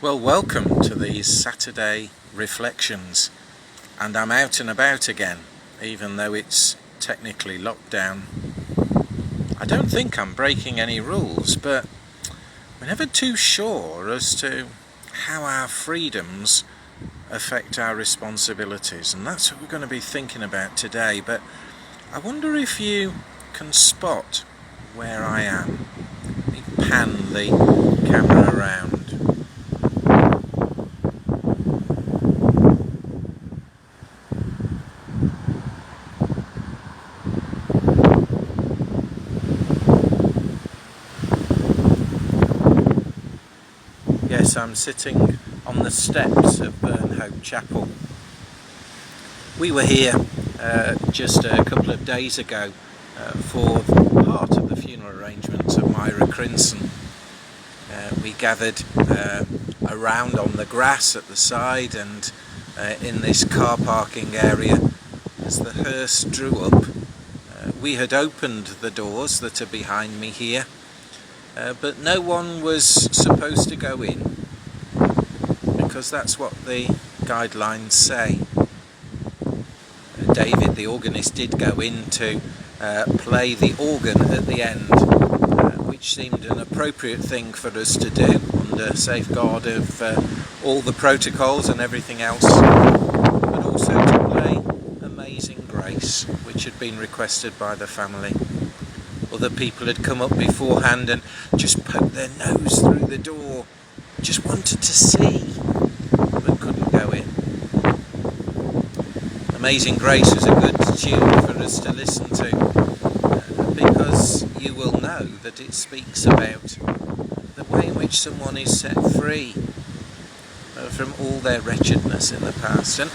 Well, welcome to these Saturday reflections, and I'm out and about again, even though it's technically lockdown. I don't think I'm breaking any rules, but we're never too sure as to how our freedoms affect our responsibilities, and that's what we're going to be thinking about today. But I wonder if you can spot where I am. Let me pan the camera around. Yes, I'm sitting on the steps of Burnhope Chapel. We were here just a couple of days ago for part of the funeral arrangements of Myra Crinson. We gathered around on the grass at the side and in this car parking area as the hearse drew up. We had opened the doors that are behind me here, but no one was supposed to go in, because that's what the guidelines say. David, the organist, did go in to play the organ at the end, which seemed an appropriate thing for us to do under safeguard of all the protocols and everything else, but also to play Amazing Grace, which had been requested by the family. Other people had come up beforehand and just poked their nose through the door, just wanted to see, but couldn't go in. Amazing Grace was a good tune for us to listen to, because you will know that it speaks about the way in which someone is set free from all their wretchedness in the past. And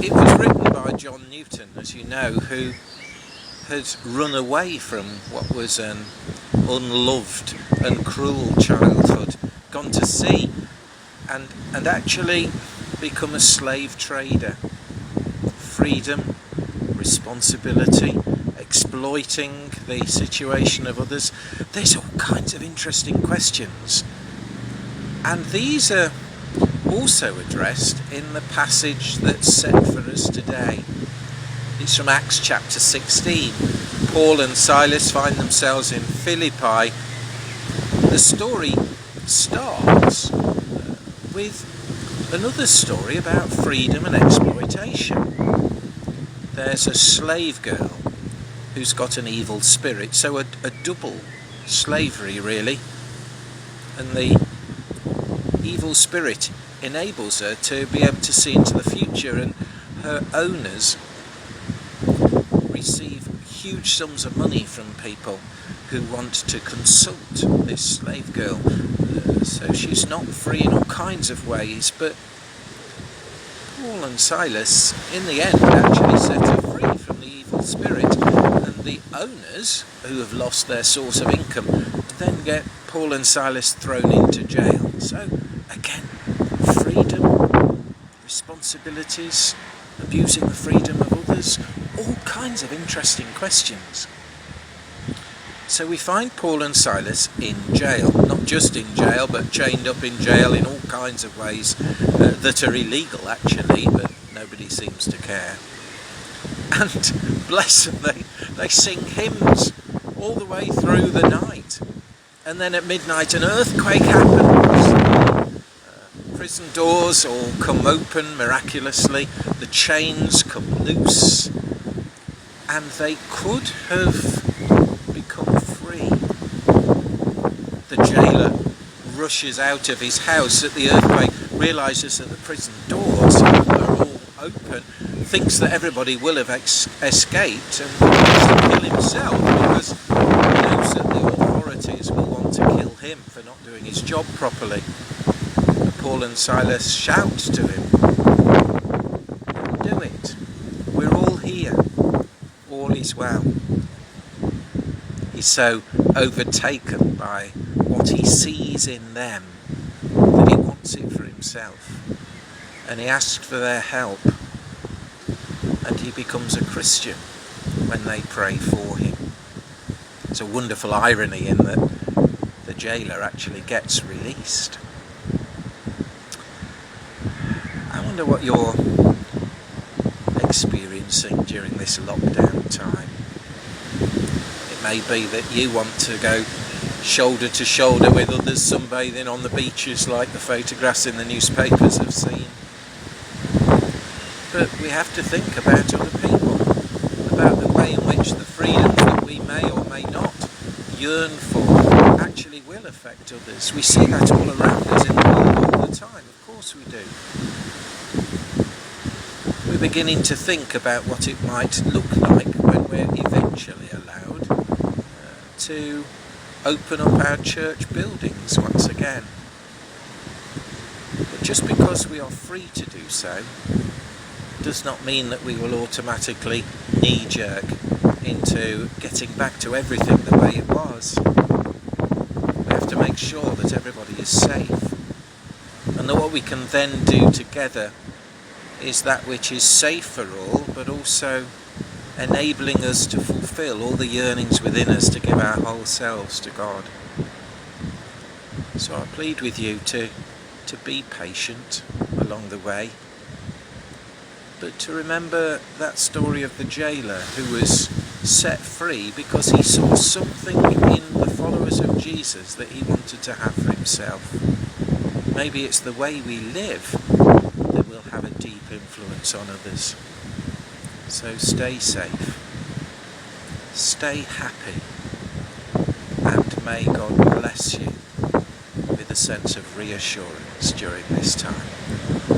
it was written by John Newton, as you know, who had run away from what was an unloved and cruel childhood, gone to sea and actually become a slave trader. Freedom, responsibility, exploiting the situation of others. There's all kinds of interesting questions, and these are also addressed in the passage that's set for us today. It's from Acts chapter 16. Paul and Silas find themselves in Philippi. The story starts with another story about freedom and exploitation. There's a slave girl who's got an evil spirit, so a double slavery really. And the evil spirit enables her to be able to see into the future, and her owners receive huge sums of money from people who want to consult this slave girl. So she's not free in all kinds of ways, but Paul and Silas in the end actually set her free from the evil spirit, and the owners, who have lost their source of income, then get Paul and Silas thrown into jail. So again, freedom, responsibilities, abusing the freedom of others, all kinds of interesting questions. So we find Paul and Silas in jail, not just in jail, but chained up in jail in all kinds of ways that are illegal actually, but nobody seems to care. And bless them, they sing hymns all the way through the night. And then at midnight an earthquake happens. Prison doors all come open miraculously, the chains come loose, and they could have become free. The jailer rushes out of his house at the earthquake, realises that the prison doors are all open, thinks that everybody will have escaped, and wants to kill himself because he knows that the authorities will want to kill him for not doing his job properly. Paul and Silas shout to him, "Don't do it. We're all here. All is well." He's so overtaken by what he sees in them that he wants it for himself. And he asks for their help. And he becomes a Christian when they pray for him. It's a wonderful irony in that the jailer actually gets released. wonder what you're experiencing during this lockdown time. It may be that you want to go shoulder to shoulder with others sunbathing on the beaches like the photographs in the newspapers have seen. But we have to think about other people, about the way in which the freedoms that we may or may not yearn for actually will affect others. We see that all around us in the world all the time, of course we do. We're beginning to think about what it might look like when we're eventually allowed to open up our church buildings once again. But just because we are free to do so does not mean that we will automatically knee-jerk into getting back to everything the way it was. We have to make sure that everybody is safe, and that what we can then do together is that which is safe for all, but also enabling us to fulfill all the yearnings within us to give our whole selves to God. So I plead with you to be patient along the way, but to remember that story of the jailer who was set free because he saw something in the followers of Jesus that he wanted to have for himself. Maybe it's the way we live that will have a deep influence on others. So stay safe, stay happy, and may God bless you with a sense of reassurance during this time.